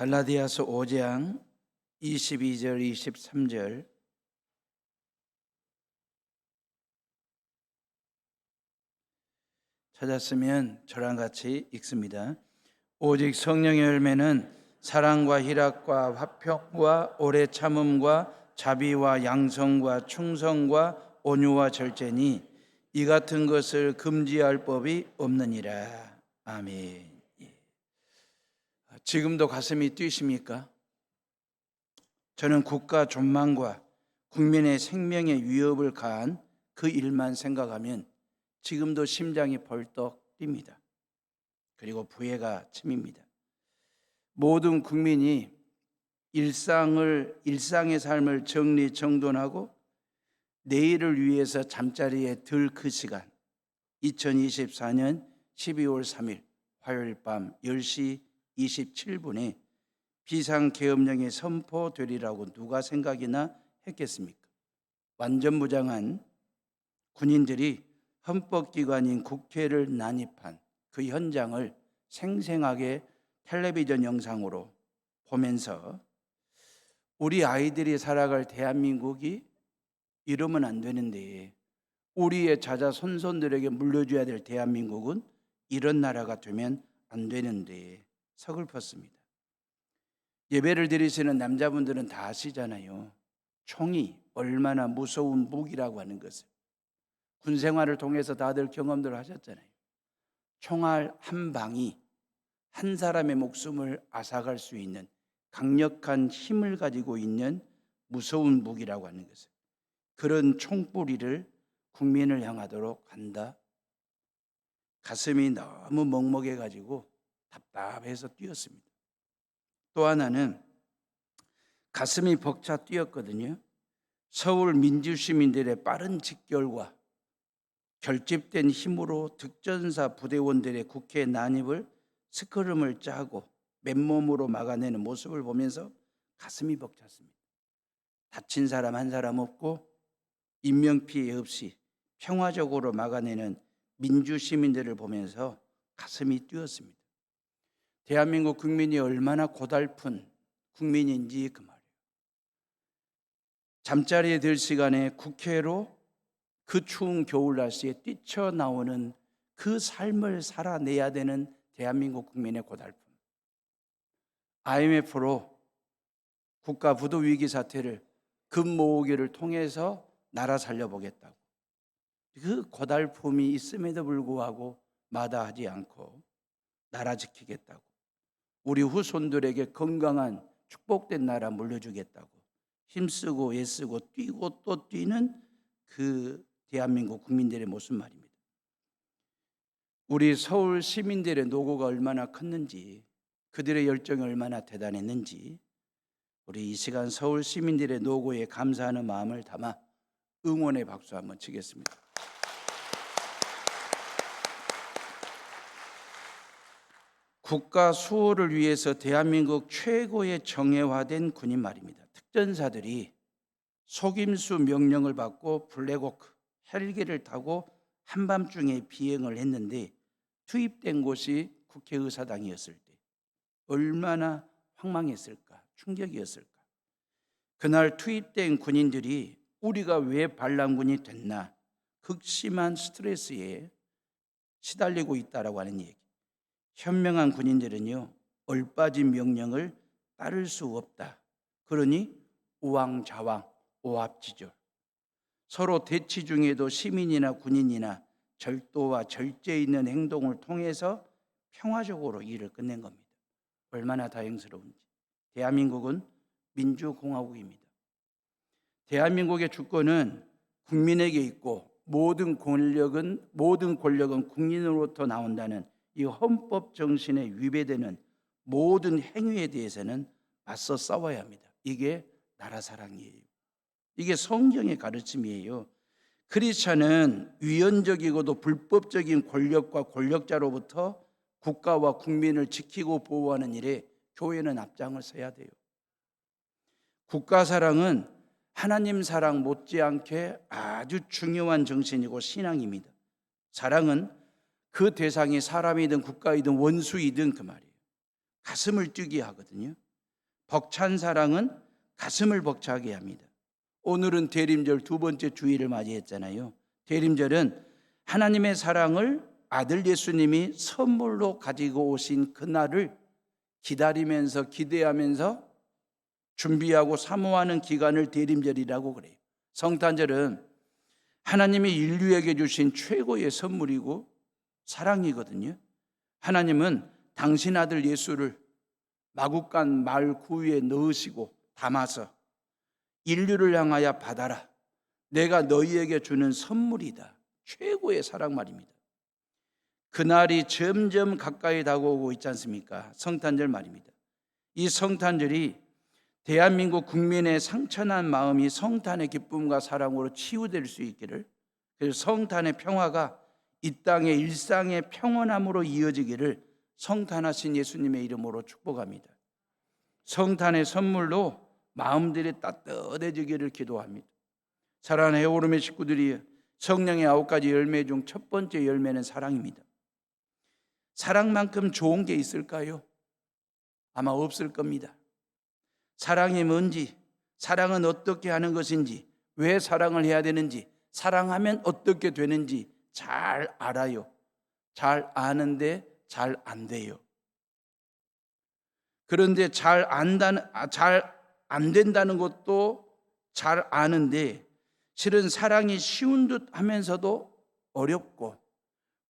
갈라디아서 5장 22절 23절 찾았으면 저랑 같이 읽습니다. 오직 성령의 열매는 사랑과 희락과 화평과 오래 참음과 자비와 양성과 충성과 온유와 절제니 이 같은 것을 금지할 법이 없느니라. 아멘. 지금도 가슴이 뛰십니까? 저는 국가 존망과 국민의 생명에 위협을 가한 그 일만 생각하면 지금도 심장이 벌떡 뜁니다. 그리고 부해가 침입니다. 모든 국민이 일상의 삶을 정리정돈하고 내일을 위해서 잠자리에 들 그 시간, 2024년 12월 3일 화요일 밤 10시 27분에 비상계엄령이 선포되리라고 누가 생각이나 했겠습니까? 완전무장한 군인들이 헌법기관인 국회를 난입한 그 현장을 생생하게 텔레비전 영상으로 보면서 우리 아이들이 살아갈 대한민국이 이러면 안 되는데, 우리의 자자손손들에게 물려줘야 될 대한민국은 이런 나라가 되면 안 되는데 서글펐습니다. 예배를 드리시는 남자분들은 다 아시잖아요. 총이 얼마나 무서운 무기라고 하는 것을. 군 생활을 통해서 다들 경험들 하셨잖아요. 총알 한 방이 한 사람의 목숨을 앗아갈 수 있는 강력한 힘을 가지고 있는 무서운 무기라고 하는 것을. 그런 총뿌리를 국민을 향하도록 한다. 가슴이 너무 먹먹해가지고 답답해서 뛰었습니다. 또 하나는 가슴이 벅차 뛰었거든요. 서울 민주시민들의 빠른 직결과 결집된 힘으로 득전사 부대원들의 국회 난입을 스크럼을 짜고 맨몸으로 막아내는 모습을 보면서 가슴이 벅찼습니다. 다친 사람 한 사람 없고 인명피해 없이 평화적으로 막아내는 민주시민들을 보면서 가슴이 뛰었습니다. 대한민국 국민이 얼마나 고달픈 국민인지 그 말이에요. 잠자리에 들 시간에 국회로 그 추운 겨울 날씨에 뛰쳐나오는 그 삶을 살아내야 되는 대한민국 국민의 고달픔. IMF로 국가 부도 위기 사태를 금 모으기를 통해서 나라 살려보겠다고. 그 고달픔이 있음에도 불구하고 마다하지 않고 나라 지키겠다고. 우리 후손들에게 건강한 축복된 나라 물려주겠다고 힘쓰고 애쓰고 뛰고 또 뛰는 그 대한민국 국민들의 모습 말입니다. 우리 서울 시민들의 노고가 얼마나 컸는지, 그들의 열정이 얼마나 대단했는지, 우리 이 시간 서울 시민들의 노고에 감사하는 마음을 담아 응원의 박수 한번 치겠습니다. 국가 수호를 위해서 대한민국 최고의 정예화된 군인 말입니다. 특전사들이 속임수 명령을 받고 블랙호크 헬기를 타고 한밤중에 비행을 했는데 투입된 곳이 국회의사당이었을 때 얼마나 황망했을까, 충격이었을까. 그날 투입된 군인들이 우리가 왜 반란군이 됐나, 극심한 스트레스에 시달리고 있다라고 하는 얘기. 현명한 군인들은요, 얼빠진 명령을 따를 수 없다. 그러니 우왕좌왕, 오합지졸. 서로 대치 중에도 시민이나 군인이나 절도와 절제 있는 행동을 통해서 평화적으로 일을 끝낸 겁니다. 얼마나 다행스러운지. 대한민국은 민주공화국입니다. 대한민국의 주권은 국민에게 있고 모든 권력은 국민으로부터 나온다는 이 헌법 정신에 위배되는 모든 행위에 대해서는 맞서 싸워야 합니다. 이게 나라 사랑이에요. 이게 성경의 가르침이에요. 크리스찬은 위헌적이고도 불법적인 권력과 권력자로부터 국가와 국민을 지키고 보호하는 일에 교회는 앞장을 서야 돼요. 국가 사랑은 하나님 사랑 못지않게 아주 중요한 정신이고 신앙입니다. 사랑은 그 대상이 사람이든 국가이든 원수이든 그 말이에요. 가슴을 뛰게 하거든요. 벅찬 사랑은 가슴을 벅차게 합니다. 오늘은 대림절 두 번째 주일을 맞이했잖아요. 대림절은 하나님의 사랑을 아들 예수님이 선물로 가지고 오신 그날을 기다리면서 기대하면서 준비하고 사모하는 기간을 대림절이라고 그래요. 성탄절은 하나님이 인류에게 주신 최고의 선물이고 사랑이거든요. 하나님은 당신 아들 예수를 마구간 말 구유에 넣으시고 담아서 인류를 향하여 받아라. 내가 너희에게 주는 선물이다. 최고의 사랑 말입니다. 그날이 점점 가까이 다가오고 있지 않습니까? 성탄절 말입니다. 이 성탄절이 대한민국 국민의 상처난 마음이 성탄의 기쁨과 사랑으로 치유될 수 있기를, 그래서 성탄의 평화가 이 땅의 일상의 평온함으로 이어지기를 성탄하신 예수님의 이름으로 축복합니다. 성탄의 선물로 마음들이 따뜻해지기를 기도합니다. 사랑하는 해오름의 식구들이 성령의 9가지 열매 중 첫 번째 열매는 사랑입니다. 사랑만큼 좋은 게 있을까요? 아마 없을 겁니다. 사랑이 뭔지, 사랑은 어떻게 하는 것인지, 왜 사랑을 해야 되는지, 사랑하면 어떻게 되는지 잘 알아요. 잘 아는데 잘 안 돼요. 그런데 잘 안 된다는 것도 잘 아는데 실은 사랑이 쉬운 듯 하면서도 어렵고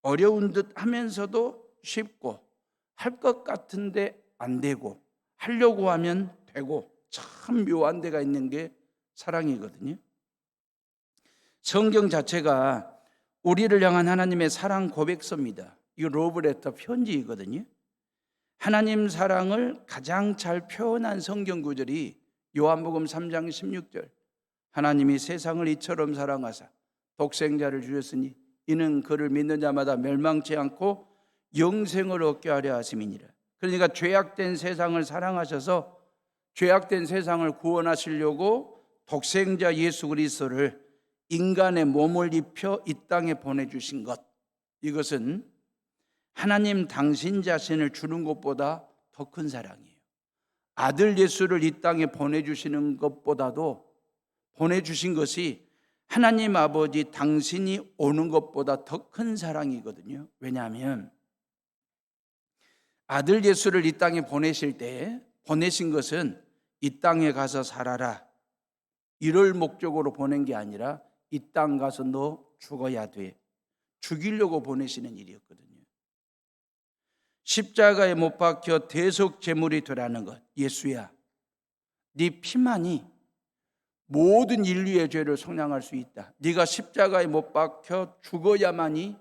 어려운 듯 하면서도 쉽고 할 것 같은데 안 되고 하려고 하면 되고 참 묘한 데가 있는 게 사랑이거든요. 성경 자체가 우리를 향한 하나님의 사랑 고백서입니다. 이거 러브레터 편지이거든요. 하나님 사랑을 가장 잘 표현한 성경 구절이 요한복음 3장 16절. 하나님이 세상을 이처럼 사랑하사 독생자를 주셨으니 이는 그를 믿는 자마다 멸망치 않고 영생을 얻게 하려 하심이니라. 그러니까 죄악된 세상을 사랑하셔서 죄악된 세상을 구원하시려고 독생자 예수 그리스도를 인간의 몸을 입혀 이 땅에 보내주신 것, 이것은 하나님 당신 자신을 주는 것보다 더 큰 사랑이에요. 아들 예수를 이 땅에 보내주시는 것보다도 보내주신 것이 하나님 아버지 당신이 오는 것보다 더 큰 사랑이거든요. 왜냐하면 아들 예수를 이 땅에 보내실 때 보내신 것은 이 땅에 가서 살아라 이럴 목적으로 보낸 게 아니라 이 땅 가서 너 죽어야 돼, 죽이려고 보내시는 일이었거든요. 십자가에 못 박혀 대속 제물이 되라는 것. 예수야, 네 피만이 모든 인류의 죄를 속량할 수 있다. 네가 십자가에 못 박혀 죽어야만이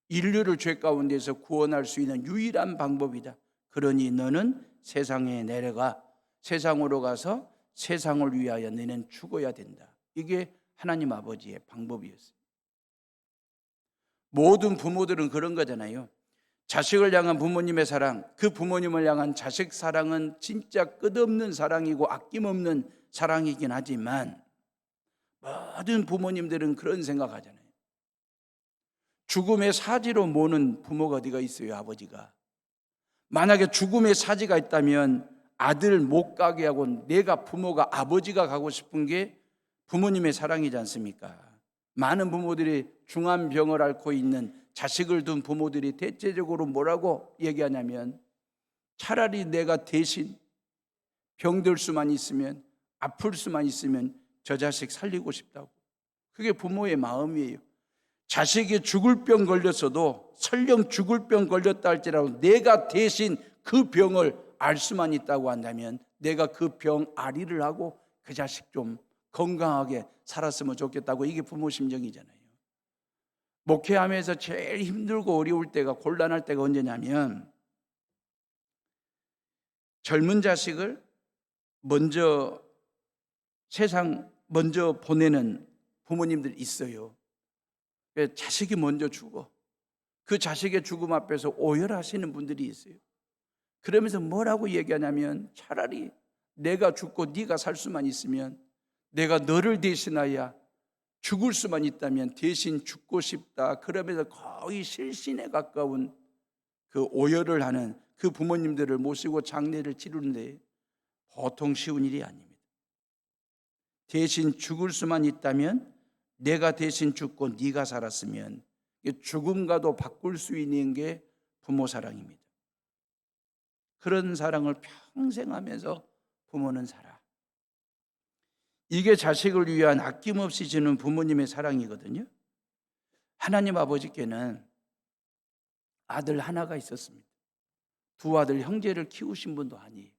인류를 죄 가운데서 구원할 수 있는 유일한 방법이다. 그러니 너는 세상에 내려가 세상으로 가서 세상을 위하여 너는 죽어야 된다. 이게 하나님 아버지의 방법이었어요. 모든 부모들은 그런 거잖아요. 자식을 향한 부모님의 사랑, 그 부모님을 향한 자식 사랑은 진짜 끝없는 사랑이고 아낌없는 사랑이긴 하지만 모든 부모님들은 그런 생각하잖아요. 죽음의 사지로 모는 부모가 어디가 있어요, 아버지가. 만약에 죽음의 사지가 있다면 아들 못 가게 하고 내가 부모가 아버지가 가고 싶은 게 부모님의 사랑이지 않습니까? 많은 부모들이 중한 병을 앓고 있는 자식을 둔 부모들이 대체적으로 뭐라고 얘기하냐면 차라리 내가 대신 병들 수만 있으면 아플 수만 있으면 저 자식 살리고 싶다고. 그게 부모의 마음이에요. 자식이 죽을 병 걸렸어도 설령 죽을 병 걸렸다 할지라도 내가 대신 그 병을 알 수만 있다고 한다면 내가 그 병 알이를 하고 그 자식 좀 건강하게 살았으면 좋겠다고. 이게 부모 심정이잖아요. 목회하면서 제일 힘들고 어려울 때가, 곤란할 때가 언제냐면 젊은 자식을 먼저 세상 먼저 보내는 부모님들이 있어요. 자식이 먼저 죽어. 그 자식의 죽음 앞에서 오열하시는 분들이 있어요. 그러면서 뭐라고 얘기하냐면 차라리 내가 죽고 네가 살 수만 있으면, 내가 너를 대신하여 죽을 수만 있다면 대신 죽고 싶다. 그러면서 거의 실신에 가까운 그 오열을 하는 그 부모님들을 모시고 장례를 치르는데 보통 쉬운 일이 아닙니다. 대신 죽을 수만 있다면, 내가 대신 죽고 네가 살았으면, 죽음과도 바꿀 수 있는 게 부모 사랑입니다. 그런 사랑을 평생 하면서 부모는 살아. 이게 자식을 위한 아낌없이 주는 부모님의 사랑이거든요. 하나님 아버지께는 아들 하나가 있었습니다. 두 아들 형제를 키우신 분도 아니에요.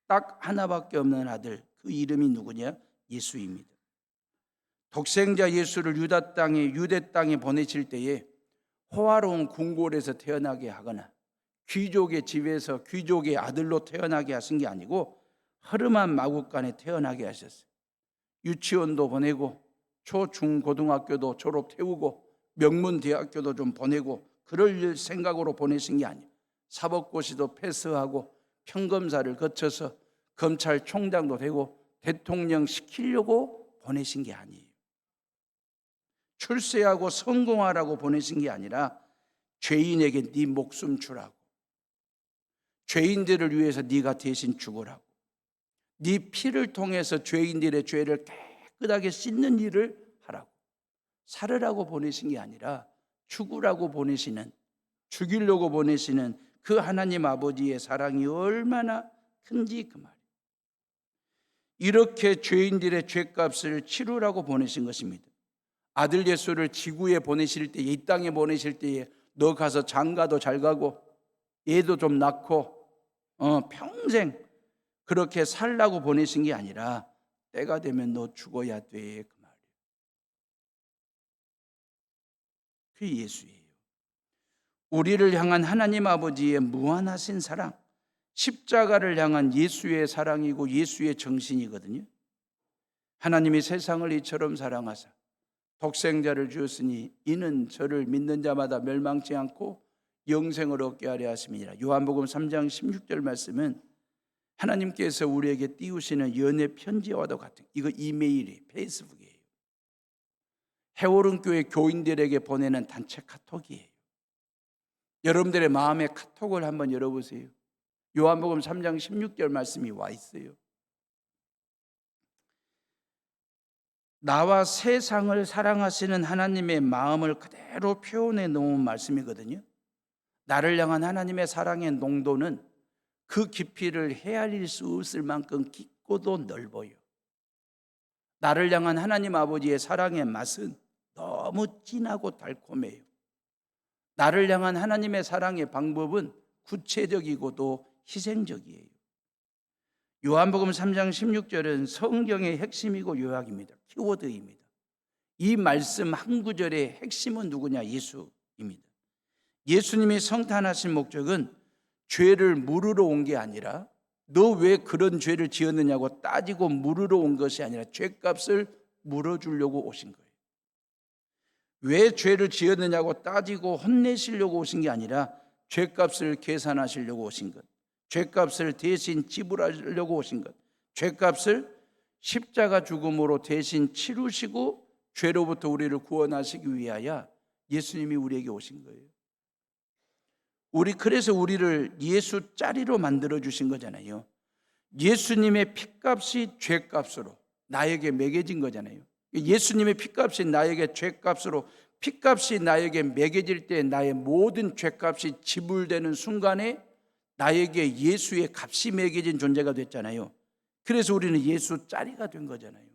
딱 하나밖에 없는 아들, 그 이름이 누구냐? 예수입니다. 독생자 예수를 유대 땅에 보내실 때에 호화로운 궁궐에서 태어나게 하거나 귀족의 집에서 귀족의 아들로 태어나게 하신 게 아니고 허름한 마국간에 태어나게 하셨어요. 유치원도 보내고 초중고등학교도 졸업 태우고 명문대학교도 좀 보내고 그럴 생각으로 보내신 게 아니에요. 사법고시도 패스하고 평검사를 거쳐서 검찰총장도 되고 대통령 시키려고 보내신 게 아니에요. 출세하고 성공하라고 보내신 게 아니라 죄인에게 네 목숨 주라고, 죄인들을 위해서 네가 대신 죽으라고, 네 피를 통해서 죄인들의 죄를 깨끗하게 씻는 일을 하라고, 살으라고 보내신 게 아니라 죽으라고 보내시는, 죽이려고 보내시는 그 하나님 아버지의 사랑이 얼마나 큰지 그 말이에요. 이렇게 죄인들의 죄값을 치르라고 보내신 것입니다. 아들 예수를 지구에 보내실 때, 이 땅에 보내실 때에 너 가서 장가도 잘 가고 애도 좀 낳고 평생 그렇게 살라고 보내신 게 아니라 때가 되면 너 죽어야 돼, 그 말이에요. 그게 예수예요. 우리를 향한 하나님 아버지의 무한하신 사랑, 십자가를 향한 예수의 사랑이고 예수의 정신이거든요. 하나님이 세상을 이처럼 사랑하사 독생자를 주었으니 이는 저를 믿는 자마다 멸망치 않고 영생을 얻게 하려 하심이니라. 요한복음 3장 16절 말씀은 하나님께서 우리에게 띄우시는 연애 편지와도 같은, 이거 이메일이에요. 페이스북이에요. 해오른 교회 교인들에게 보내는 단체 카톡이에요. 여러분들의 마음의 카톡을 한번 열어보세요. 요한복음 3장 16절 말씀이 와 있어요. 나와 세상을 사랑하시는 하나님의 마음을 그대로 표현해 놓은 말씀이거든요. 나를 향한 하나님의 사랑의 농도는 그 깊이를 헤아릴 수 없을 만큼 깊고도 넓어요. 나를 향한 하나님 아버지의 사랑의 맛은 너무 진하고 달콤해요. 나를 향한 하나님의 사랑의 방법은 구체적이고도 희생적이에요. 요한복음 3장 16절은 성경의 핵심이고 요약입니다. 키워드입니다. 이 말씀 한 구절의 핵심은 누구냐? 예수입니다. 예수님이 성탄하신 목적은 죄를 물으러 온 게 아니라, 너 왜 그런 죄를 지었느냐고 따지고 물으러 온 것이 아니라 죄값을 물어주려고 오신 거예요. 왜 죄를 지었느냐고 따지고 혼내시려고 오신 게 아니라 죄값을 계산하시려고 오신 것, 죄값을 대신 지불하려고 오신 것, 죄값을 십자가 죽음으로 대신 치르시고 죄로부터 우리를 구원하시기 위하여 예수님이 우리에게 오신 거예요. 그래서 우리를 예수 짜리로 만들어 주신 거잖아요. 예수님의 피값이 죄값으로 나에게 매겨진 거잖아요. 예수님의 피값이 나에게 죄값으로, 피값이 나에게 매겨질 때 나의 모든 죄값이 지불되는 순간에 나에게 예수의 값이 매겨진 존재가 됐잖아요. 그래서 우리는 예수 짜리가 된 거잖아요.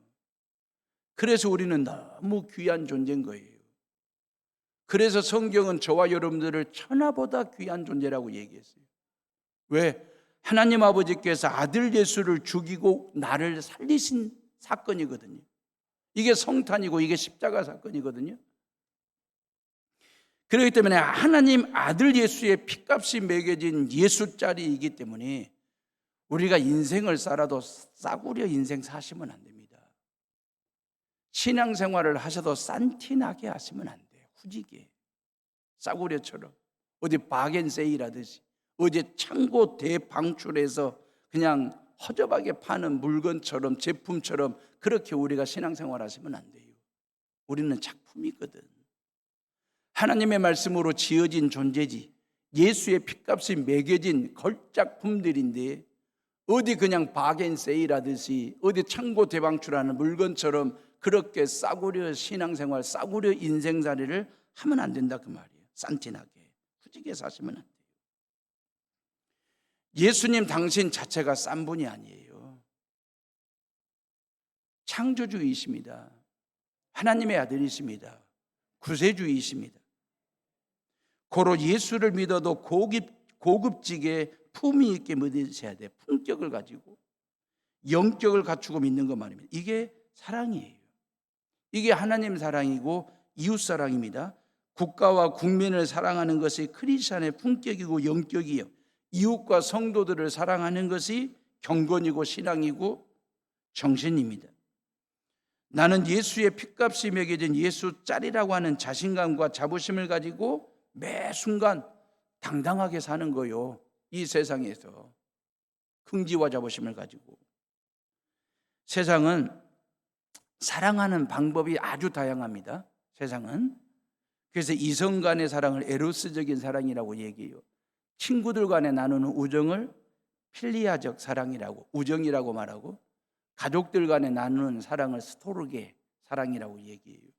그래서 우리는 너무 귀한 존재인 거예요. 그래서 성경은 저와 여러분들을 천하보다 귀한 존재라고 얘기했어요. 왜? 하나님 아버지께서 아들 예수를 죽이고 나를 살리신 사건이거든요. 이게 성탄이고 이게 십자가 사건이거든요. 그렇기 때문에 하나님 아들 예수의 피값이 매겨진 예수짜리이기 때문에 우리가 인생을 살아도 싸구려 인생 사시면 안 됩니다. 신앙생활을 하셔도 싼티나게 하시면 안 돼요. 후지게 싸구려처럼 어디 바겐세일 하듯이 어제 창고 대방출해서 그냥 허접하게 파는 물건처럼, 제품처럼 그렇게 우리가 신앙생활 하시면 안 돼요. 우리는 작품이거든. 하나님의 말씀으로 지어진 존재지, 예수의 핏값이 매겨진 걸작품들인데 어디 그냥 박앤세일 하듯이 어디 창고 대방출하는 물건처럼 그렇게 싸구려 신앙생활, 싸구려 인생살이를 하면 안 된다 그 말이에요. 산티나게 후지게 사시면 안 돼요. 예수님 당신 자체가 싼 분이 아니에요. 창조주이십니다. 하나님의 아들이십니다. 구세주이십니다. 고로 예수를 믿어도 고급지게 품위 있게 믿으셔야 돼. 품격을 가지고 영격을 갖추고 믿는 것 말입니다. 이게 사랑이에요. 이게 하나님 사랑이고 이웃 사랑입니다. 국가와 국민을 사랑하는 것이 크리스찬의 품격이고 영격이요. 이웃과 성도들을 사랑하는 것이 경건이고 신앙이고 정신입니다. 나는 예수의 핏값이 매겨진 예수 짤이라고 하는 자신감과 자부심을 가지고 매 순간 당당하게 사는 거요. 이 세상에서 긍지와 자부심을 가지고. 세상은 사랑하는 방법이 아주 다양합니다. 세상은. 그래서 이성 간의 사랑을 에로스적인 사랑이라고 얘기해요. 친구들 간에 나누는 우정을 필리아적 사랑이라고, 우정이라고 말하고, 가족들 간에 나누는 사랑을 스토르게 사랑이라고 얘기해요.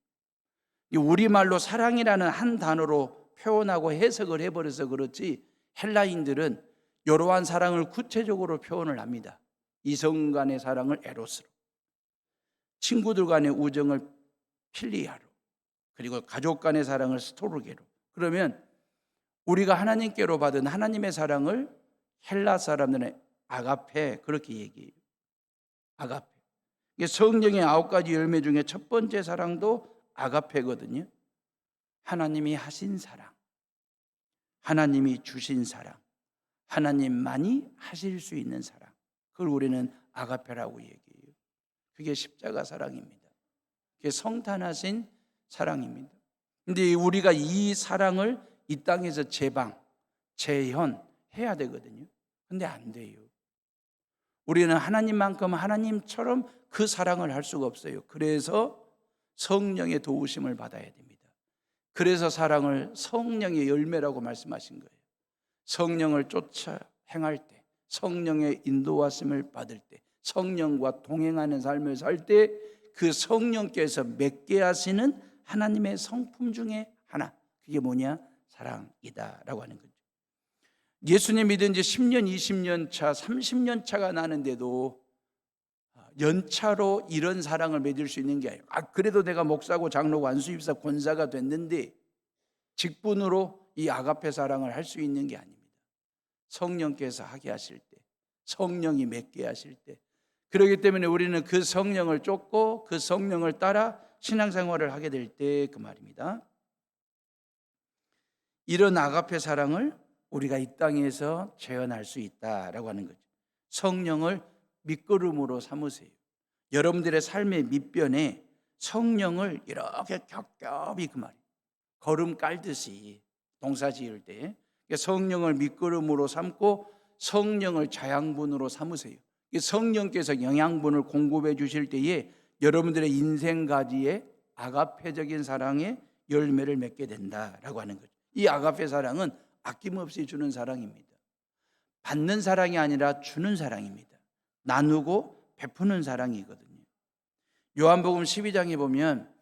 우리말로 사랑이라는 한 단어로 표현하고 해석을 해버려서 그렇지 헬라인들은 이러한 사랑을 구체적으로 표현을 합니다. 이성 간의 사랑을 에로스로, 친구들 간의 우정을 필리아로, 그리고 가족 간의 사랑을 스토르게로. 그러면 우리가 하나님께로 받은 하나님의 사랑을 헬라 사람들은 아가페 그렇게 얘기해요. 아가페. 이게 성령의 9가지 열매 중에 첫 번째 사랑도 아가페거든요. 하나님이 하신 사랑, 하나님이 주신 사랑, 하나님만이 하실 수 있는 사랑. 그걸 우리는 아가페라고 얘기해요. 그게 십자가 사랑입니다. 그게 성탄하신 사랑입니다. 근데 우리가 이 사랑을 이 땅에서 재현해야 되거든요. 근데 안 돼요. 우리는 하나님만큼 하나님처럼 그 사랑을 할 수가 없어요. 그래서 성령의 도우심을 받아야 됩니다. 그래서 사랑을 성령의 열매라고 말씀하신 거예요. 성령을 쫓아 행할 때, 성령의 인도하심을 받을 때, 성령과 동행하는 삶을 살 때 그 성령께서 맺게 하시는 하나님의 성품 중에 하나, 그게 뭐냐? 사랑이다라고 하는 거죠. 예수님 믿은 지 10년, 20년 차, 30년 차가 나는데도 연차로 이런 사랑을 맺을 수 있는 게 아니에요. 그래도 내가 목사고 장로고 안수집사 권사가 됐는데 직분으로 이 아가페 사랑을 할 수 있는 게 아닙니다. 성령께서 하게 하실 때, 성령이 맺게 하실 때. 그렇기 때문에 우리는 그 성령을 쫓고 그 성령을 따라 신앙생활을 하게 될 때 그 말입니다. 이런 아가페 사랑을 우리가 이 땅에서 재현할 수 있다라고 하는 거죠. 성령을 밑거름으로 삼으세요. 여러분들의 삶의 밑변에 성령을 이렇게 겹겹이 그 말이에요. 걸음 깔듯이 동사 지을 때 성령을 밑거름으로 삼고 성령을 자양분으로 삼으세요. 성령께서 영양분을 공급해 주실 때에 여러분들의 인생 가지에 아가페적인 사랑의 열매를 맺게 된다라고 하는 거죠. 이 아가페 사랑은 아낌없이 주는 사랑입니다. 받는 사랑이 아니라 주는 사랑입니다. 나누고 베푸는 사랑이거든요. 요한복음 12장에 보면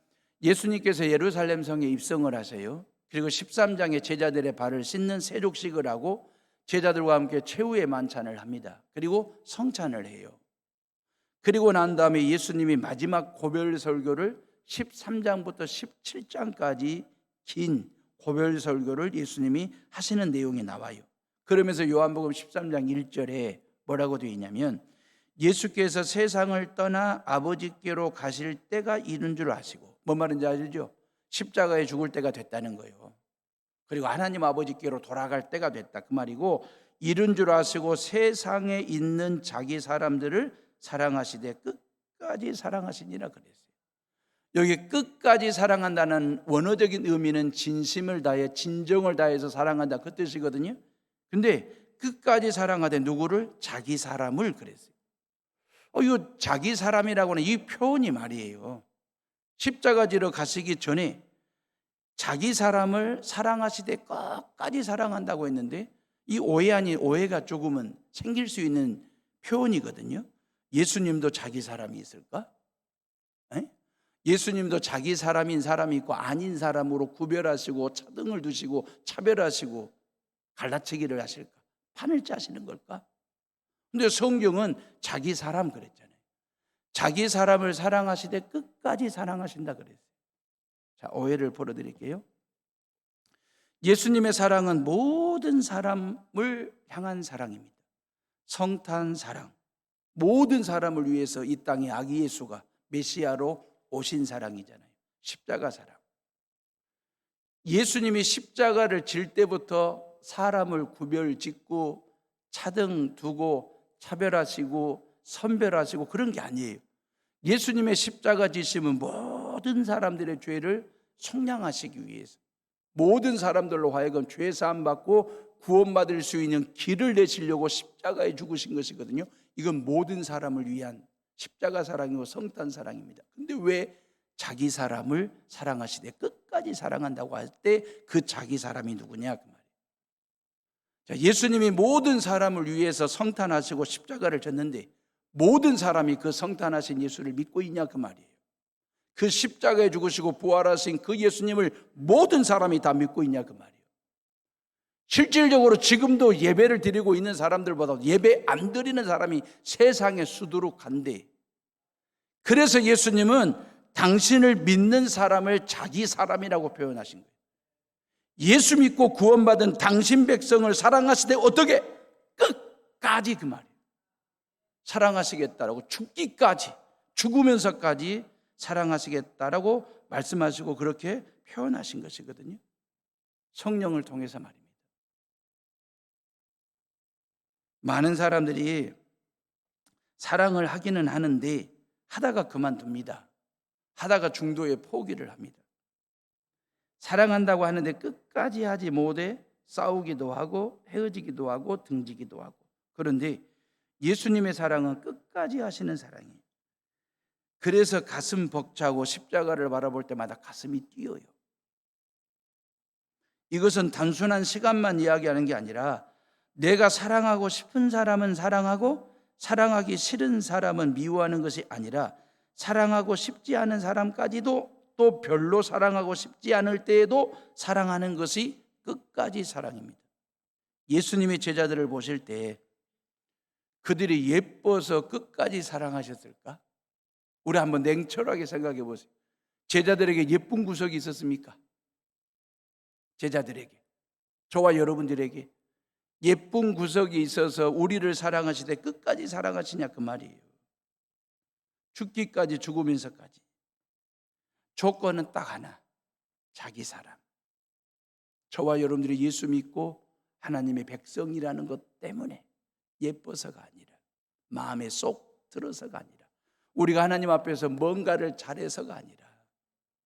예수님께서 예루살렘 성에 입성을 하세요. 그리고 13장에 제자들의 발을 씻는 세족식을 하고 제자들과 함께 최후의 만찬을 합니다. 그리고 성찬을 해요. 그리고 난 다음에 예수님이 마지막 고별 설교를 13장부터 17장까지 긴 고별 설교를 예수님이 하시는 내용이 나와요. 그러면서 요한복음 13장 1절에 뭐라고 되어 있냐면 예수께서 세상을 떠나 아버지께로 가실 때가 이른 줄 아시고, 뭔 말인지 아시죠? 십자가에 죽을 때가 됐다는 거예요. 그리고 하나님 아버지께로 돌아갈 때가 됐다 그 말이고, 이른 줄 아시고 세상에 있는 자기 사람들을 사랑하시되 끝까지 사랑하시니라 그랬어요. 여기 끝까지 사랑한다는 원어적인 의미는 진심을 다해 진정을 다해서 사랑한다 그 뜻이거든요. 근데 끝까지 사랑하되 누구를? 자기 사람을 그랬어요. 이거 자기 사람이라고 하는 이 표현이 말이에요. 십자가 지러 가시기 전에 자기 사람을 사랑하시되 끝까지 사랑한다고 했는데 이 오해 아닌 오해가 조금은 생길 수 있는 표현이거든요. 예수님도 자기 사람이 있을까? 에? 예수님도 자기 사람인 사람이 있고 아닌 사람으로 구별하시고 차등을 두시고 차별하시고 갈라치기를 하실까? 판을 짜시는 걸까? 근데 성경은 자기 사람 그랬잖아요. 자기 사람을 사랑하시되 끝까지 사랑하신다 그랬어요. 자, 오해를 풀어드릴게요. 예수님의 사랑은 모든 사람을 향한 사랑입니다. 성탄 사랑, 모든 사람을 위해서 이 땅에 아기 예수가 메시아로 오신 사랑이잖아요. 십자가 사랑. 예수님이 십자가를 질 때부터 사람을 구별짓고 차등 두고 차별하시고 선별하시고 그런 게 아니에요. 예수님의 십자가 지심은 모든 사람들의 죄를 속량하시기 위해서, 모든 사람들로 하여금 죄 사함 받고 구원받을 수 있는 길을 내시려고 십자가에 죽으신 것이거든요. 이건 모든 사람을 위한 십자가 사랑이고 성탄 사랑입니다. 근데 왜 자기 사람을 사랑하시되 끝까지 사랑한다고 할 때 그 자기 사람이 누구냐 그 말이에요. 자, 예수님이 모든 사람을 위해서 성탄하시고 십자가를 졌는데 모든 사람이 그 성탄하신 예수를 믿고 있냐 그 말이에요. 그 십자가에 죽으시고 부활하신 그 예수님을 모든 사람이 다 믿고 있냐 그 말이에요. 실질적으로 지금도 예배를 드리고 있는 사람들보다 예배 안 드리는 사람이 세상에 수두룩한데, 그래서 예수님은 당신을 믿는 사람을 자기 사람이라고 표현하신 거예요. 예수 믿고 구원받은 당신 백성을 사랑하시되 어떻게? 끝까지 그 말이에요. 사랑하시겠다라고 죽기까지, 죽으면서까지 사랑하시겠다라고 말씀하시고 그렇게 표현하신 것이거든요. 성령을 통해서 말입니다. 많은 사람들이 사랑을 하기는 하는데 하다가 그만둡니다. 하다가 중도에 포기를 합니다. 사랑한다고 하는데 끝까지 하지 못해 싸우기도 하고 헤어지기도 하고 등지기도 하고. 그런데 예수님의 사랑은 끝까지 하시는 사랑이에요. 그래서 가슴 벅차고 십자가를 바라볼 때마다 가슴이 뛰어요. 이것은 단순한 시간만 이야기하는 게 아니라 내가 사랑하고 싶은 사람은 사랑하고 사랑하기 싫은 사람은 미워하는 것이 아니라 사랑하고 싶지 않은 사람까지도 또 별로 사랑하고 싶지 않을 때에도 사랑하는 것이 끝까지 사랑입니다. 예수님의 제자들을 보실 때 그들이 예뻐서 끝까지 사랑하셨을까? 우리 한번 냉철하게 생각해 보세요. 제자들에게 예쁜 구석이 있었습니까? 제자들에게, 저와 여러분들에게 예쁜 구석이 있어서 우리를 사랑하시되 끝까지 사랑하시냐 그 말이에요. 죽기까지, 죽으면서까지. 조건은 딱 하나, 자기 사람. 저와 여러분들이 예수 믿고 하나님의 백성이라는 것 때문에 예뻐서가 아니라, 마음에 쏙 들어서가 아니라, 우리가 하나님 앞에서 뭔가를 잘해서가 아니라,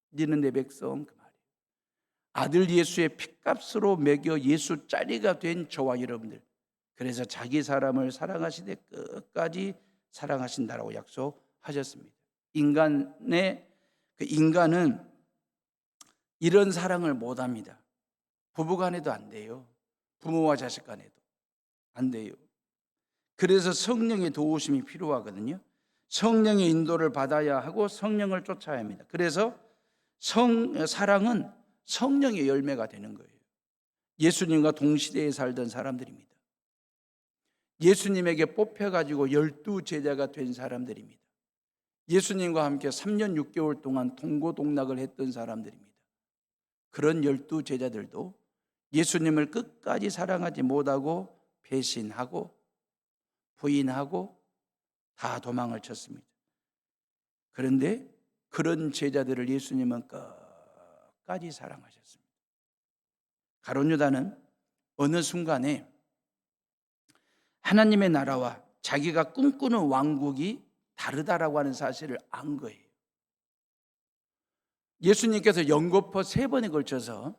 너는 내 백성 그 말이에요. 아들 예수의 핏값으로 매겨 예수 짜리가 된 저와 여러분들, 그래서 자기 사람을 사랑하시되 끝까지 사랑하신다라고 약속하셨습니다. 인간은 이런 사랑을 못합니다. 부부간에도 안 돼요. 부모와 자식 간에도 안 돼요. 그래서 성령의 도우심이 필요하거든요. 성령의 인도를 받아야 하고 성령을 쫓아야 합니다. 그래서 사랑은 성령의 열매가 되는 거예요. 예수님과 동시대에 살던 사람들입니다. 예수님에게 뽑혀가지고 12 제자가 된 사람들입니다. 예수님과 함께 3년 6개월 동안 동고동락을 했던 사람들입니다. 그런 12 제자들도 예수님을 끝까지 사랑하지 못하고 배신하고 부인하고 다 도망을 쳤습니다. 그런데 그런 제자들을 예수님은 끝까지 사랑하셨습니다. 가룟 유다는 어느 순간에 하나님의 나라와 자기가 꿈꾸는 왕국이 다르다라고 하는 사실을 안 거예요. 예수님께서 연거푸 3번에 걸쳐서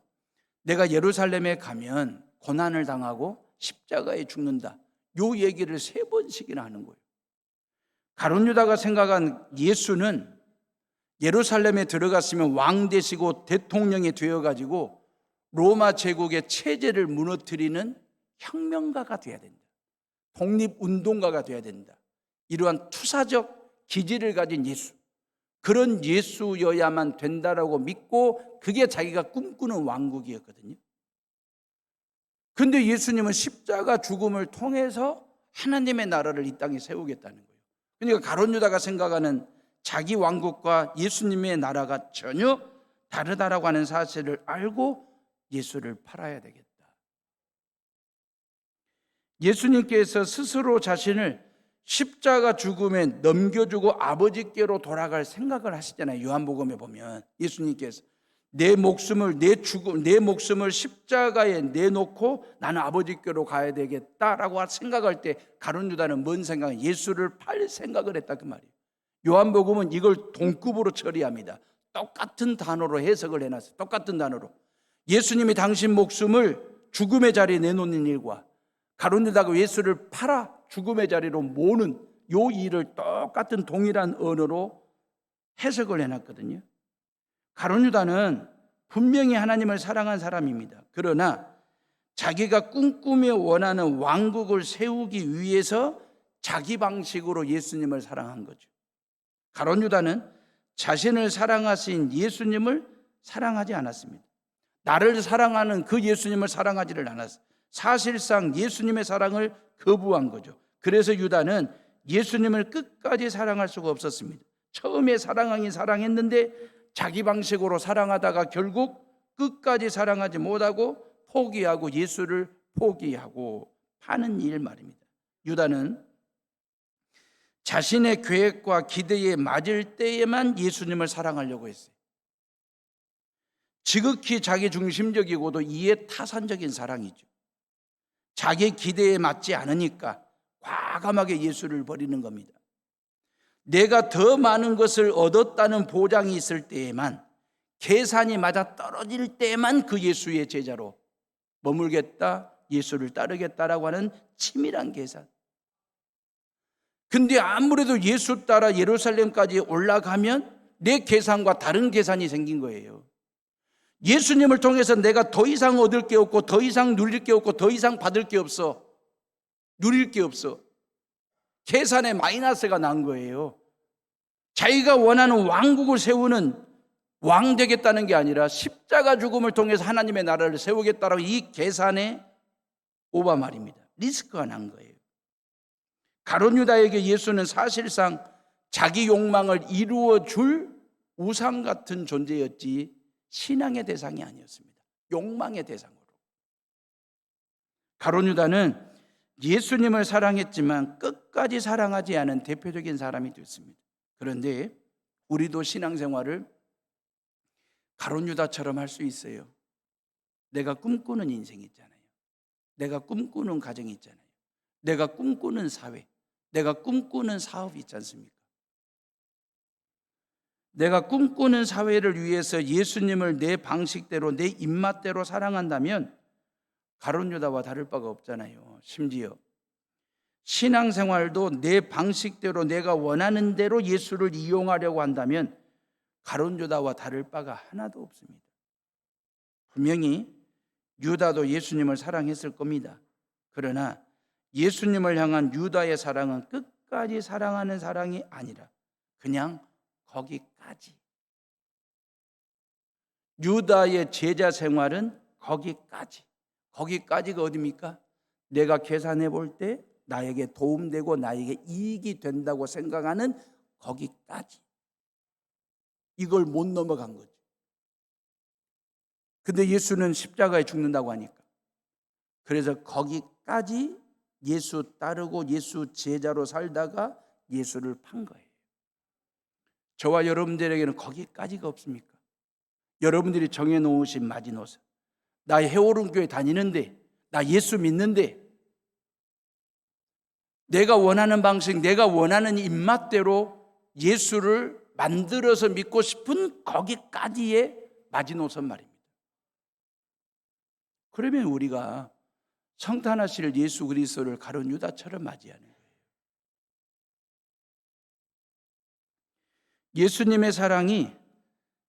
내가 예루살렘에 가면 고난을 당하고 십자가에 죽는다, 요 얘기를 3번씩이나 하는 거예요. 가룟 유다가 생각한 예수는 예루살렘에 들어갔으면 왕 되시고 대통령이 되어가지고 로마 제국의 체제를 무너뜨리는 혁명가가 돼야 된다. 독립운동가가 되어야 된다. 이러한 투사적 기질을 가진 예수, 그런 예수여야만 된다라고 믿고 그게 자기가 꿈꾸는 왕국이었거든요. 그런데 예수님은 십자가 죽음을 통해서 하나님의 나라를 이 땅에 세우겠다는 거예요. 그러니까 가룟 유다가 생각하는 자기 왕국과 예수님의 나라가 전혀 다르다라고 하는 사실을 알고 예수를 팔아야 되겠다. 예수님께서 스스로 자신을 십자가 죽음에 넘겨주고 아버지께로 돌아갈 생각을 하시잖아요. 요한복음에 보면 예수님께서 내 목숨을 십자가에 내놓고 나는 아버지께로 가야 되겠다라고 생각할 때 가룟 유다는 뭔 생각? 예수를 팔 생각을 했다 그 말이에요. 요한복음은 이걸 동급으로 처리합니다. 똑같은 단어로 해석을 해놨어요. 똑같은 단어로 예수님이 당신 목숨을 죽음의 자리에 내놓는 일과 가룟 유다가 예수를 팔아 죽음의 자리로 모는 요 일을 똑같은 동일한 언어로 해석을 해놨거든요. 가룟 유다는 분명히 하나님을 사랑한 사람입니다. 그러나 자기가 꿈꾸며 원하는 왕국을 세우기 위해서 자기 방식으로 예수님을 사랑한 거죠. 가룟 유다는 자신을 사랑하신 예수님을 사랑하지 않았습니다. 나를 사랑하는 그 예수님을 사랑하지를 않았어요. 사실상 예수님의 사랑을 거부한 거죠. 그래서 유다는 예수님을 끝까지 사랑할 수가 없었습니다. 처음에 사랑하긴 사랑했는데 자기 방식으로 사랑하다가 결국 끝까지 사랑하지 못하고 포기하고 예수를 포기하고 파는 일 말입니다. 유다는 자신의 계획과 기대에 맞을 때에만 예수님을 사랑하려고 했어요. 지극히 자기중심적이고도 이해타산적인 사랑이죠. 자기 기대에 맞지 않으니까 과감하게 예수를 버리는 겁니다. 내가 더 많은 것을 얻었다는 보장이 있을 때에만, 계산이 맞아 떨어질 때만 그 예수의 제자로 머물겠다, 예수를 따르겠다라고 하는 치밀한 계산. 근데 아무래도 예수 따라 예루살렘까지 올라가면 내 계산과 다른 계산이 생긴 거예요. 예수님을 통해서 내가 더 이상 얻을 게 없고 더 이상 누릴 게 없고 더 이상 받을 게 없어. 누릴 게 없어. 계산에 마이너스가 난 거예요. 자기가 원하는 왕국을 세우는 왕 되겠다는 게 아니라 십자가 죽음을 통해서 하나님의 나라를 세우겠다라고 이 계산에 오바 말입니다. 리스크가 난 거예요. 가룟 유다에게 예수는 사실상 자기 욕망을 이루어 줄 우상 같은 존재였지 신앙의 대상이 아니었습니다. 욕망의 대상으로. 가룟 유다는 예수님을 사랑했지만 끝까지 사랑하지 않은 대표적인 사람이 됐습니다. 그런데 우리도 신앙생활을 가룟 유다처럼 할 수 있어요. 내가 꿈꾸는 인생이 있잖아요. 내가 꿈꾸는 가정이 있잖아요. 내가 꿈꾸는 사회, 내가 꿈꾸는 사업이 있지 않습니까? 내가 꿈꾸는 사회를 위해서 예수님을 내 방식대로, 내 입맛대로 사랑한다면 가룟 유다와 다를 바가 없잖아요. 심지어 신앙생활도 내 방식대로 내가 원하는 대로 예수를 이용하려고 한다면 가룟 유다와 다를 바가 하나도 없습니다. 분명히 유다도 예수님을 사랑했을 겁니다. 그러나 예수님을 향한 유다의 사랑은 끝까지 사랑하는 사랑이 아니라 그냥 거기까지. 유다의 제자 생활은 거기까지. 거기까지가 어디입니까? 내가 계산해 볼 때 나에게 도움되고 나에게 이익이 된다고 생각하는 거기까지. 이걸 못 넘어간 거죠. 근데 예수는 십자가에 죽는다고 하니까. 그래서 거기까지 예수 따르고 예수 제자로 살다가 예수를 판 거예요. 저와 여러분들에게는 거기까지가 없습니까? 여러분들이 정해놓으신 마지노선. 나 해오른교회 다니는데, 나 예수 믿는데, 내가 원하는 방식, 내가 원하는 입맛대로 예수를 만들어서 믿고 싶은 거기까지의 마지노선 말입니다. 그러면 우리가 성탄하실 예수 그리스도를 가룟 유다처럼 맞이하는 거예요. 예수님의 사랑이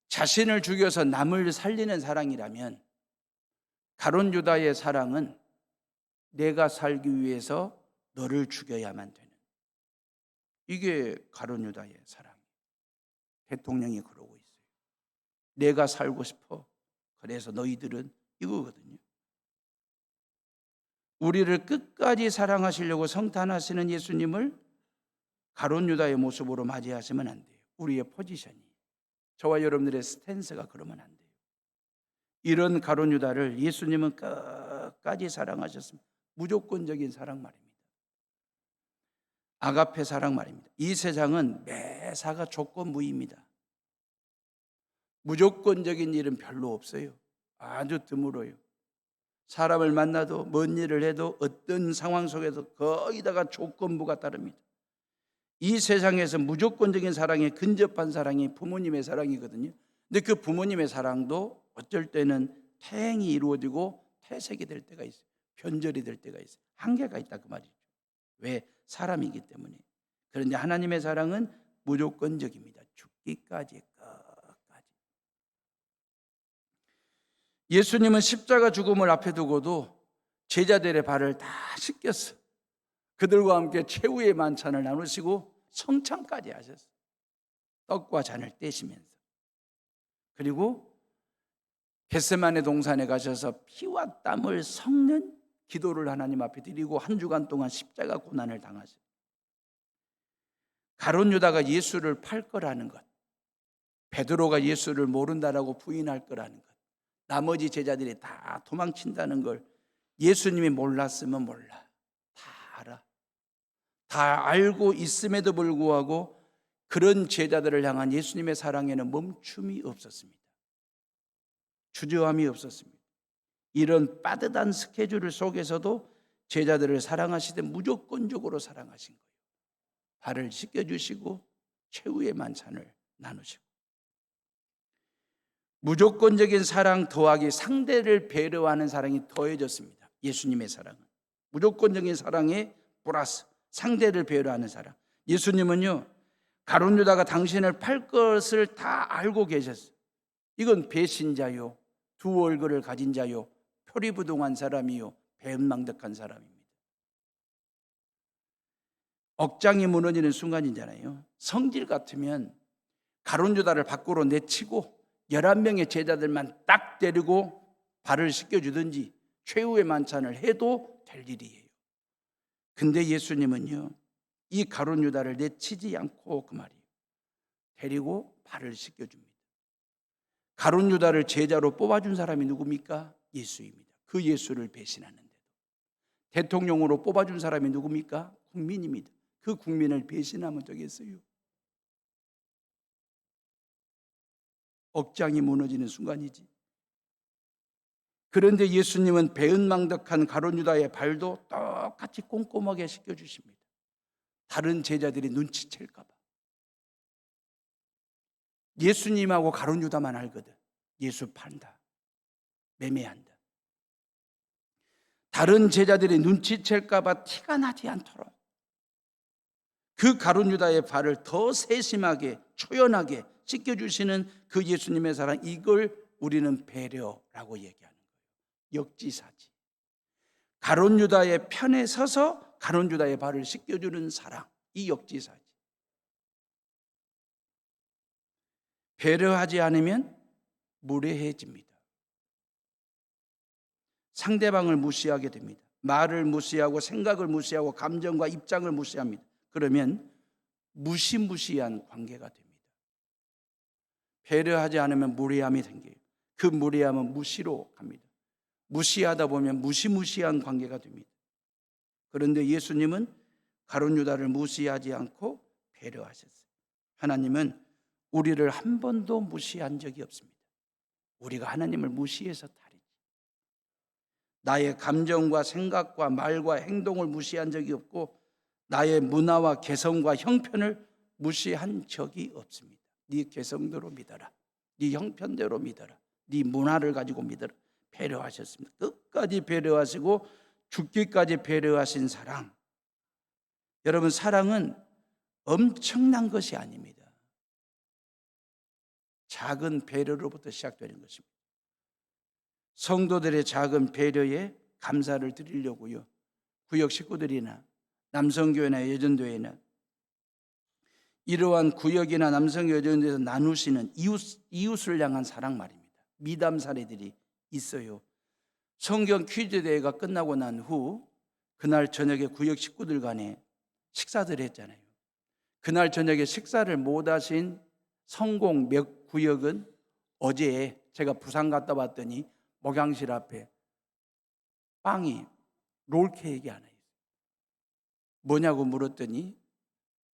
자신을 죽여서 남을 살리는 사랑이라면 가룟 유다의 사랑은 내가 살기 위해서 너를 죽여야만 되는, 이게 가룟 유다의 사랑. 대통령이 그러고 있어요. 내가 살고 싶어. 그래서 너희들은 이거거든요. 우리를 끝까지 사랑하시려고 성탄하시는 예수님을 가룟 유다의 모습으로 맞이하시면 안 돼요. 우리의 포지션이, 저와 여러분들의 스탠스가 그러면 안 돼요. 이런 가룟 유다를 예수님은 끝까지 사랑하셨습니다. 무조건적인 사랑 말입니다. 아가페 사랑 말입니다. 이 세상은 매사가 조건부입니다. 무조건적인 일은 별로 없어요. 아주 드물어요. 사람을 만나도 뭔 일을 해도 어떤 상황 속에서 거기다가 조건부가 따릅니다. 이 세상에서 무조건적인 사랑에 근접한 사랑이 부모님의 사랑이거든요. 근데 그 부모님의 사랑도 어쩔 때는 태행이 이루어지고 퇴색이 될 때가 있어요. 변절이 될 때가 있어요. 한계가 있다 그 말이죠. 왜? 사람이기 때문에. 그런데 하나님의 사랑은 무조건적입니다. 죽기까지 끝까지. 예수님은 십자가 죽음을 앞에 두고도 제자들의 발을 다 씻겼어. 그들과 함께 최후의 만찬을 나누시고 성찬까지 하셨어요. 떡과 잔을 떼시면서. 그리고 겟세마네 동산에 가셔서 피와 땀을 섞는 기도를 하나님 앞에 드리고 한 주간 동안 십자가 고난을 당하셨어요. 가룟 유다가 예수를 팔 거라는 것, 베드로가 예수를 모른다라고 부인할 거라는 것, 나머지 제자들이 다 도망친다는 걸 예수님이 몰랐으면 몰라. 다 알아. 다 알고 있음에도 불구하고 그런 제자들을 향한 예수님의 사랑에는 멈춤이 없었습니다. 주저함이 없었습니다. 이런 빠듯한 스케줄 속에서도 제자들을 사랑하시되 무조건적으로 사랑하신 거예요. 발을 씻겨주시고 최후의 만찬을 나누시고. 무조건적인 사랑 더하기 상대를 배려하는 사랑이 더해졌습니다. 예수님의 사랑은 무조건적인 사랑에 플러스 상대를 배려하는 사랑. 예수님은요, 가룟 유다가 당신을 팔 것을 다 알고 계셨어요. 이건 배신자요, 두 얼굴을 가진 자요, 표리부동한 사람이요, 배은망덕한 사람입니다. 억장이 무너지는 순간이잖아요. 성질 같으면 가룟 유다를 밖으로 내치고 11명의 제자들만 딱 데리고 발을 씻겨주든지 최후의 만찬을 해도 될 일이에요. 근데 예수님은요, 이 가룟 유다를 내치지 않고 그 말이에요. 데리고 발을 씻겨줍니다. 가룟 유다를 제자로 뽑아준 사람이 누굽니까? 예수입니다. 그 예수를 배신하는데도. 대통령으로 뽑아준 사람이 누굽니까? 국민입니다. 그 국민을 배신하면 되겠어요? 억장이 무너지는 순간이지. 그런데 예수님은 배은망덕한 가룟 유다의 발도 똑같이 꼼꼼하게 씻겨주십니다. 다른 제자들이 눈치챌까 봐. 예수님하고 가룟 유다만 알거든. 예수 판다, 매매한다. 다른 제자들이 눈치챌까 봐 티가 나지 않도록 그 가룟 유다의 발을 더 세심하게 초연하게 씻겨주시는 그 예수님의 사랑, 이걸 우리는 배려라고 얘기하는 거예요. 역지사지. 가룟 유다의 편에 서서 가룟 유다의 발을 씻겨주는 사랑, 이 역지사지. 배려하지 않으면 무례해집니다. 상대방을 무시하게 됩니다. 말을 무시하고 생각을 무시하고 감정과 입장을 무시합니다. 그러면 무시무시한 관계가 됩니다. 배려하지 않으면 무례함이 생겨요. 그 무례함은 무시로 갑니다. 무시하다 보면 무시무시한 관계가 됩니다. 그런데 예수님은 가룟 유다를 무시하지 않고 배려하셨어요. 하나님은 우리를 한 번도 무시한 적이 없습니다. 우리가 하나님을 무시해서 다르지. 나의 감정과 생각과 말과 행동을 무시한 적이 없고 나의 문화와 개성과 형편을 무시한 적이 없습니다. 네 개성대로 믿어라. 네 형편대로 믿어라. 네 문화를 가지고 믿어라. 배려하셨습니다. 끝까지 배려하시고 죽기까지 배려하신 사랑. 여러분, 사랑은 엄청난 것이 아닙니다. 작은 배려로부터 시작되는 것입니다. 성도들의 작은 배려에 감사를 드리려고요, 구역 식구들이나 남성교회나 여전도회는 이러한 구역이나 남성 여전도에서 나누시는 이웃을 향한 사랑 말입니다. 미담 사례들이 있어요. 성경 퀴즈 대회가 끝나고 난 후 그날 저녁에 구역 식구들 간에 식사들을 했잖아요. 그날 저녁에 식사를 못 하신 성공 몇 구역은 어제 제가 부산 갔다 왔더니 목양실 앞에 빵이 롤케이크 하나 있어요. 뭐냐고 물었더니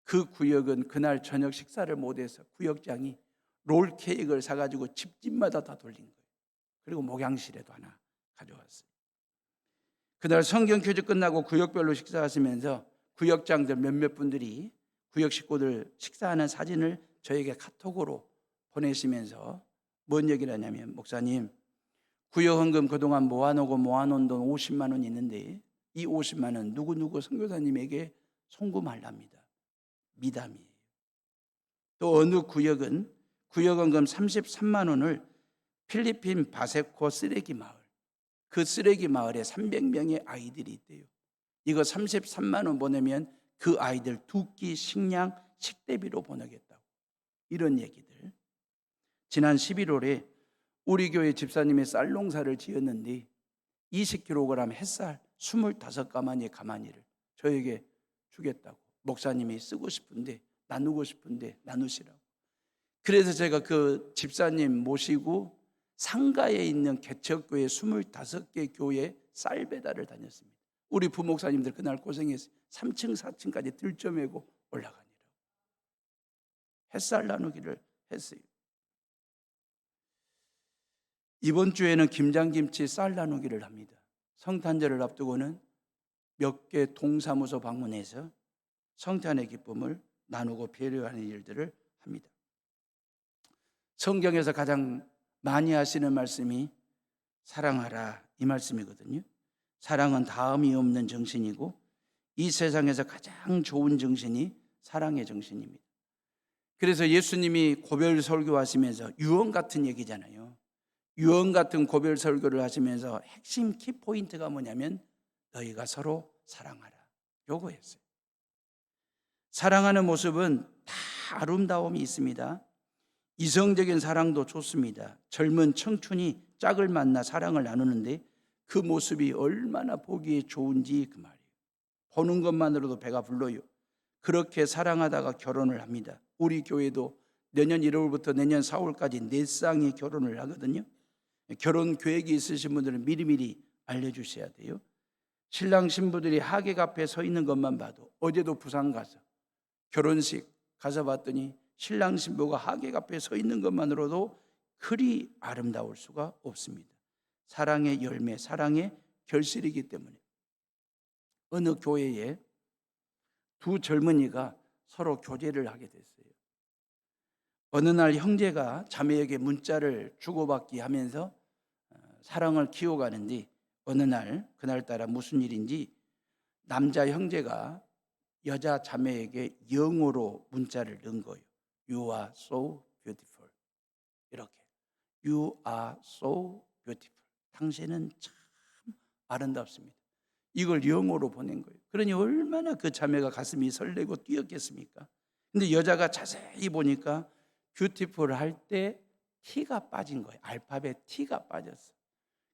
그 구역은 그날 저녁 식사를 못해서 구역장이 롤케이크를 사가지고 집집마다 다 돌린 거예요. 그리고 목양실에도 하나 가져왔어요. 그날 성경 퀴즈 끝나고 구역별로 식사하시면서 구역장들 몇몇 분들이 구역 식구들 식사하는 사진을 저에게 카톡으로 보내시면서 뭔 얘기를 하냐면, 목사님, 구역 헌금 그동안 모아놓은 돈 50만 원 있는데 이 50만 원 누구 선교사님에게 송금하랍니다. 미담이에요. 또 어느 구역은 구역 헌금 33만 원을 필리핀 바세코 쓰레기 마을, 그 쓰레기 마을에 300명의 아이들이 있대요. 이거 33만 원 보내면 그 아이들 2끼 식량 식대비로 보내겠다고. 이런 얘기들. 지난 11월에 우리 교회 집사님이 쌀 농사를 지었는데 20kg 햇살 25가마니의 가마니를 저에게 주겠다고. 목사님이 쓰고 싶은데, 나누고 싶은데 나누시라고. 그래서 제가 그 집사님 모시고 상가에 있는 개척교회 25개 교회 쌀 배달을 다녔습니다. 우리 부목사님들 그날 고생해서 3층 4층까지 들쳐매고 올라가니라. 햇살 나누기를 했어요. 이번 주에는 김장김치 쌀 나누기를 합니다. 성탄절을 앞두고는 몇 개 동사무소 방문해서 성탄의 기쁨을 나누고 배려하는 일들을 합니다. 성경에서 가장 많이 하시는 말씀이 사랑하라, 이 말씀이거든요. 사랑은 다음이 없는 정신이고 이 세상에서 가장 좋은 정신이 사랑의 정신입니다. 그래서 예수님이 고별 설교하시면서 유언 같은 얘기잖아요. 유언 같은 고별 설교를 하시면서 핵심 키포인트가 뭐냐면 너희가 서로 사랑하라, 요거였어요. 사랑하는 모습은 다 아름다움이 있습니다. 이성적인 사랑도 좋습니다. 젊은 청춘이 짝을 만나 사랑을 나누는데 그 모습이 얼마나 보기에 좋은지 그 말이에요. 보는 것만으로도 배가 불러요. 그렇게 사랑하다가 결혼을 합니다. 우리 교회도 내년 1월부터 내년 4월까지 4쌍이 결혼을 하거든요. 결혼 계획이 있으신 분들은 미리미리 알려주셔야 돼요. 신랑 신부들이 하객 앞에 서 있는 것만 봐도, 어제도 부산 가서 결혼식 가서 봤더니 신랑 신부가 하객 앞에 서 있는 것만으로도 그리 아름다울 수가 없습니다. 사랑의 열매, 사랑의 결실이기 때문에. 어느 교회에 두 젊은이가 서로 교제를 하게 됐어요. 어느 날 형제가 자매에게 문자를 주고받기 하면서 사랑을 키워가는데, 어느 날 그날따라 무슨 일인지 남자 형제가 여자 자매에게 영어로 문자를 넣은 거예요. You are so beautiful. 이렇게. You are so beautiful. 당신은 참 아름답습니다. 이걸 영어로 보낸 거예요. 그러니 얼마나 그 자매가 가슴이 설레고 뛰었겠습니까? 근데 여자가 자세히 보니까 beautiful 할 때 T가 빠진 거예요. 알파벳 T가 빠졌어.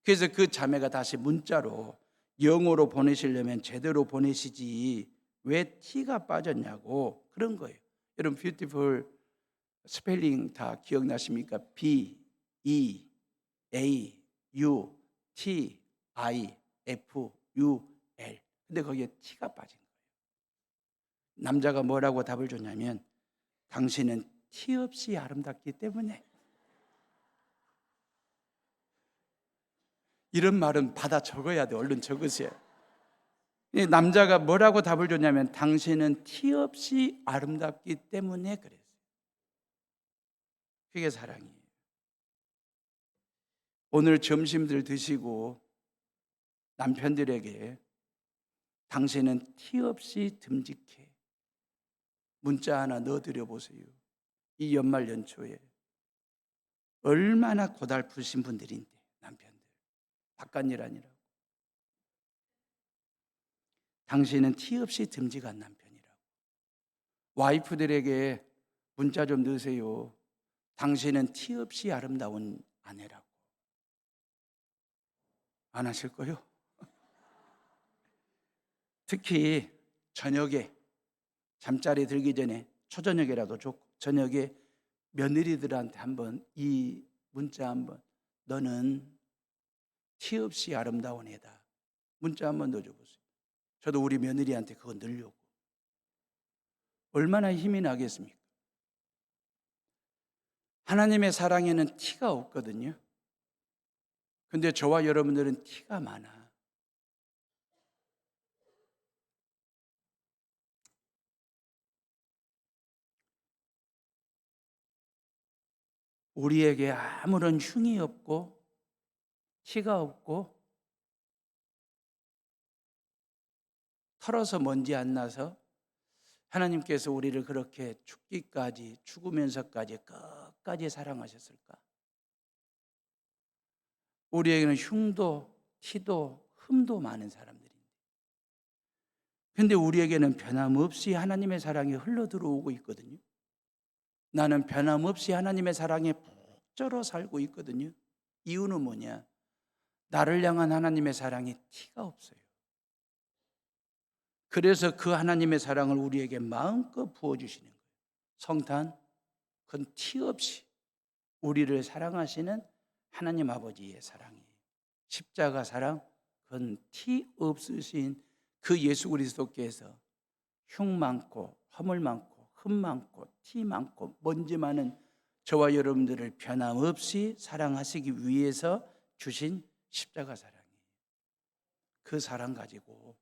그래서 그 자매가 다시 문자로 영어로 보내시려면 제대로 보내시지 왜 T가 빠졌냐고 그런 거예요. 여러분 beautiful 스펠링 다 기억나십니까? B, E, A, U, T, I, F, U, L. 근데 거기에 T가 빠진 거예요. 남자가 뭐라고 답을 줬냐면 당신은 티 없이 아름답기 때문에. 이런 말은 받아 적어야 돼. 얼른 적으세요. 남자가 뭐라고 답을 줬냐면 당신은 티 없이 아름답기 때문에 그랬어요. 그게 사랑이에요. 오늘 점심들 드시고 남편들에게 당신은 티 없이 듬직해, 문자 하나 넣어드려 보세요. 이 연말 연초에 얼마나 고달프신 분들인데, 남편들 바깥일 아니라고. 당신은 티 없이 듬직한 남편이라고. 와이프들에게 문자 좀 넣으세요. 당신은 티 없이 아름다운 아내라고. 안 하실 거요? 특히 저녁에 잠자리 들기 전에, 초저녁이라도 좋고 저녁에 며느리들한테 한번 이 문자 한번, 너는 티 없이 아름다운 애다, 문자 한번 넣어줘 보세요. 저도 우리 며느리한테 그거 넣으려고. 얼마나 힘이 나겠습니까? 하나님의 사랑에는 티가 없거든요. 근데 저와 여러분들은 티가 많아. 우리에게 아무런 흉이 없고 티가 없고 털어서 먼지 안 나서 하나님께서 우리를 그렇게 죽기까지, 죽으면서까지 끝까지 사랑하셨을까? 우리에게는 흉도 티도 흠도 많은 사람들인데, 근데 우리에게는 변함없이 하나님의 사랑이 흘러 들어오고 있거든요. 나는 변함없이 하나님의 사랑에 푹 쩔어 살고 있거든요. 이유는 뭐냐? 나를 향한 하나님의 사랑이 티가 없어요. 그래서 그 하나님의 사랑을 우리에게 마음껏 부어주시는 거예요. 성탄, 그건 티 없이 우리를 사랑하시는 하나님 아버지의 사랑이에요. 십자가 사랑, 그건 티 없으신 그 예수 그리스도께서 흉 많고 허물 많고 흠 많고 티 많고 먼지 많은 저와 여러분들을 변함없이 사랑하시기 위해서 주신 십자가 사랑이에요. 그 사랑 가지고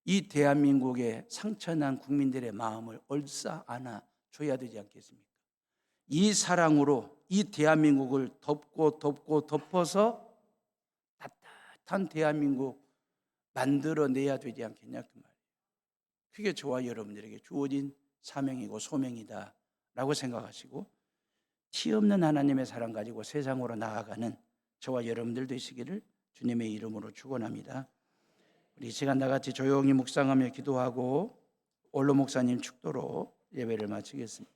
이 대한민국의 상처난 국민들의 마음을 얼싸 안아 줘야 되지 않겠습니까? 이 사랑으로 이 대한민국을 덮어서 따뜻한 대한민국 만들어내야 되지 않겠냐, 그 말이에요. 그게 저와 여러분들에게 주어진 사명이고 소명이다라고 생각하시고, 티 없는 하나님의 사랑 가지고 세상으로 나아가는 저와 여러분들 되시기를 주님의 이름으로 축원합니다. 우리 이 시간 다 같이 조용히 묵상하며 기도하고 원로 목사님 축도로 예배를 마치겠습니다.